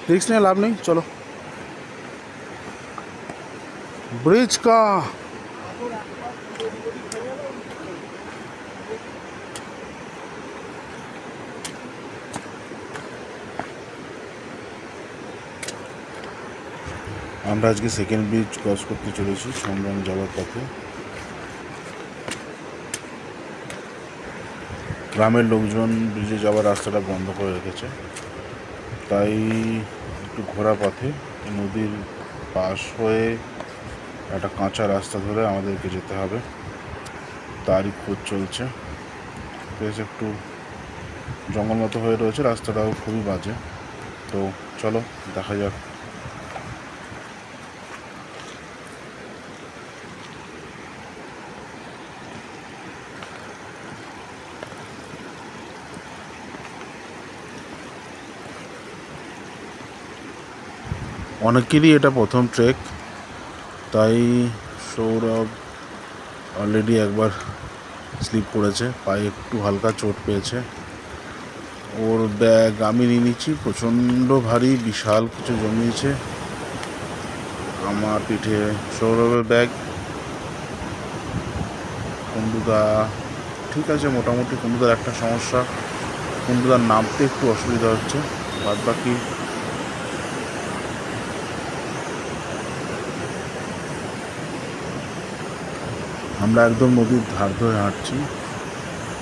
रिक्स नहीं, लाभ नहीं, चलो। ब्रिज का আমরা আজকে সেকেন্ড ব্রিজ ক্রস করতে চলেছি সমরাং যাওয়ার পথে। গ্রামের লোকজন ব্রিজে যাওয়ার রাস্তাটা বন্ধ করে রেখেছে, তাই একটু ঘোরা পথে নদীর পাশ হয়ে একটা কাঁচা রাস্তা ধরে আমাদেরকে যেতে হবে, তারই খোঁজ চলছে। বেশ একটু জঙ্গল মতো হয়ে রয়েছে, রাস্তাটাও খুবই বাজে। তো চলো দেখা যাক। অনেকেরই এটা প্রথম ট্রেক, তাই সৌরভ অলরেডি একবার স্লিপ করেছে, পায়ে একটু হালকা চোট পেয়েছে। ওর ব্যাগ আমি নিয়ে নিচ্ছি, প্রচণ্ড ভারী, বিশাল কিছু জমিয়েছে আমার পিঠে। সৌরভের ব্যাগ, কুন্ডুদা ঠিক আছে মোটামুটি। কুন্ডুদার একটা সমস্যা, কুন্ডুদার নামতে একটু অসুবিধা হচ্ছে, বাদ বাকি আমরা একদম নদীর ধার ধরে হাঁটছি।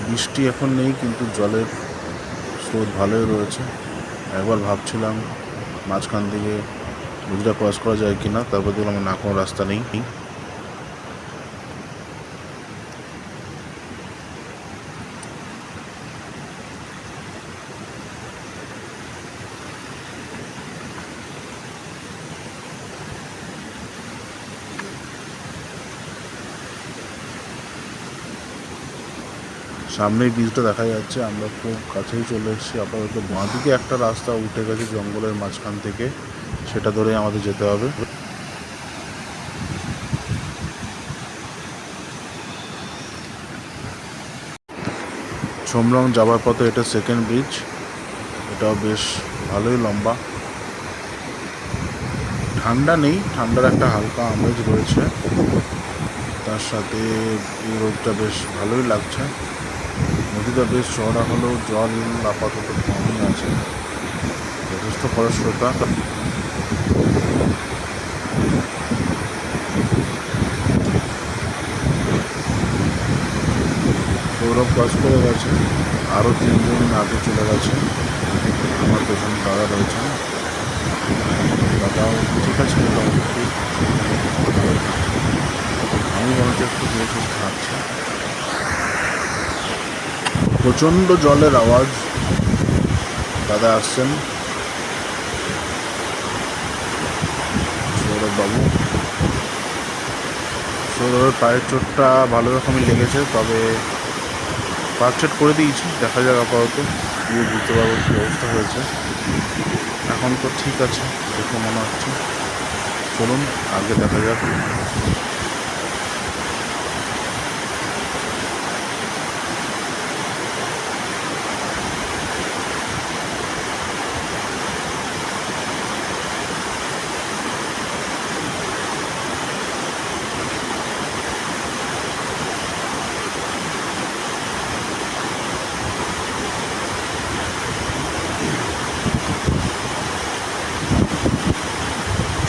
বৃষ্টি এখন নেই, কিন্তু জলের স্রোত ভালোই রয়েছে। একবার ভাবছিলাম মাঝখান থেকে নদীটা ক্রস করা যায় কি না, তারপর দেখলাম না, কোনো রাস্তা নেই। সামনেই ব্রিজটা দেখা যাচ্ছে, আমরা খুব কাছেই চলে এসেছি। আপাতত বাঁ দিকে একটা রাস্তা উঠে গেছে জঙ্গলের মাঝখান থেকে, সেটা ধরে আমাদের যেতে হবে। সমরাং যাওয়ার পথে এটা সেকেন্ড ব্রিজ, এটাও বেশ ভালোই লম্বা। ঠান্ডা নেই, ঠান্ডার একটা হালকা আমেজ রয়েছে, তার সাথে এই রোদটা বেশ ভালোই লাগছে। নদীটা বেশ চওড়া হলেও জল আপাতত কমই আছে, যথেষ্ট খরস্রোতা। সৌরভ কাজ করে গেছে, আরও 3 জন আগে চলে গেছে। আমার পেছনে দাদা রয়েছে, দাদাও ঠিক আছে মোটামুটি। আমি মনে হচ্ছে একটু ধীরে ধীরে হাঁটছি। প্রচণ্ড জলের আওয়াজ। দাদা আসছেন, সৌরভবাবু। সৌরভের পায়ের চোটটা ভালো রকমই লেগেছে, তবে ফার্স্ট এড করে দিয়েছি, দেখা যাক আপাতত গিয়ে বুঝতে পারবো কী অবস্থা হয়েছে। এখন তো ঠিক আছে দেখে মনে হচ্ছে। চলুন আগে দেখা যাক।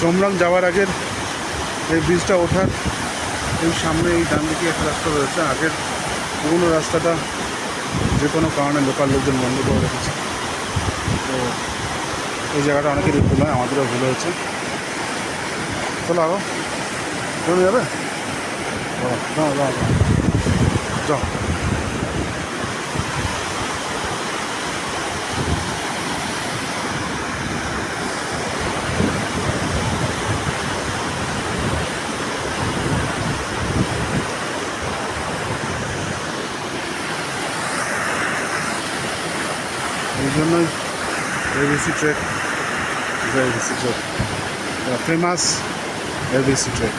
সমরাং যাওয়ার আগের এই ব্রিজটা ওঠার এই সামনে এই ডান দিকে একটা রাস্তা রয়েছে, আগের পুরোনো রাস্তাটা যে কোনো কারণে লোকাল লোকজন বন্ধ করে রেখেছে। তো এই জায়গাটা অনেকেরই ভুল হয়, আমাদেরও ভুল হয়েছে। চলো আরো চলে যাবে, যাও যাও যাও। এই জন্যই ABC trek, ABC trek famous, ABC trek.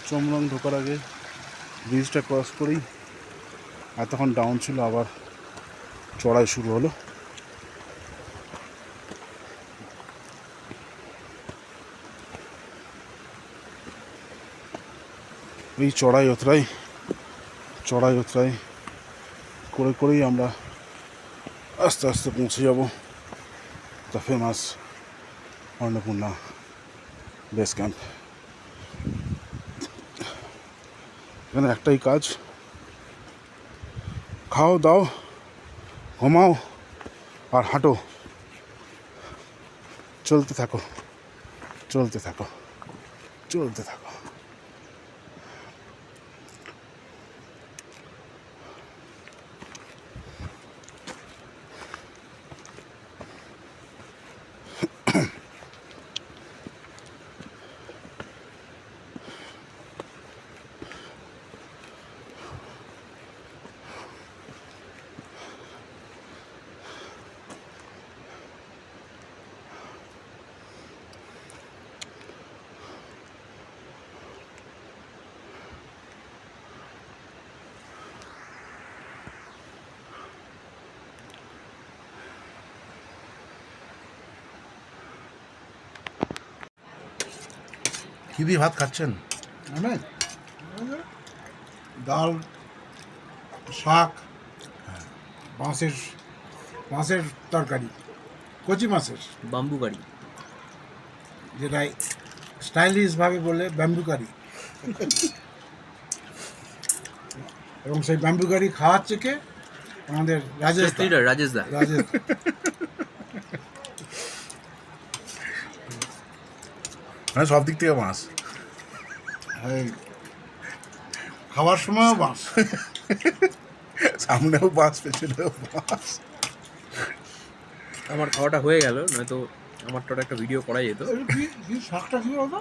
Chhomrong ঢোকার আগে ব্রিজটা ক্রস করেই এতক্ষণ ডাউন ছিল, আবার চড়াই শুরু হলো। এই চড়াই উতরাই করে করেই আমরা আস্তে আস্তে পৌঁছে যাব the famous Annapurna base camp. এখানে একটাই কাজ, খাও দাও ঘুমাও আর হাঁটো, চলতে থাকো। কি দিয়ে ভাত খাচ্ছেন? আমি ডাল, শাক, মাছের তরকারি, কচি মাছের, বাম্বু কারি। যেটা স্টাইলিশভাবে বলে ব্যাম্বু কারি। এবং সেই ব্যাম্বু কারি খাওয়াচ্ছে কে? আমাদের রাজেশ দা। রাজেশ দা। মানে সব দিক থেকে মাছ, এই খাওয়ার সময়ও বাস। সামনেও মাছ পেছনেও মাছ। আমার খাওয়াটা হয়ে গেল, নয়তো আমার তো একটা ভিডিও করা যেত। কি শাকটা কি বলতো?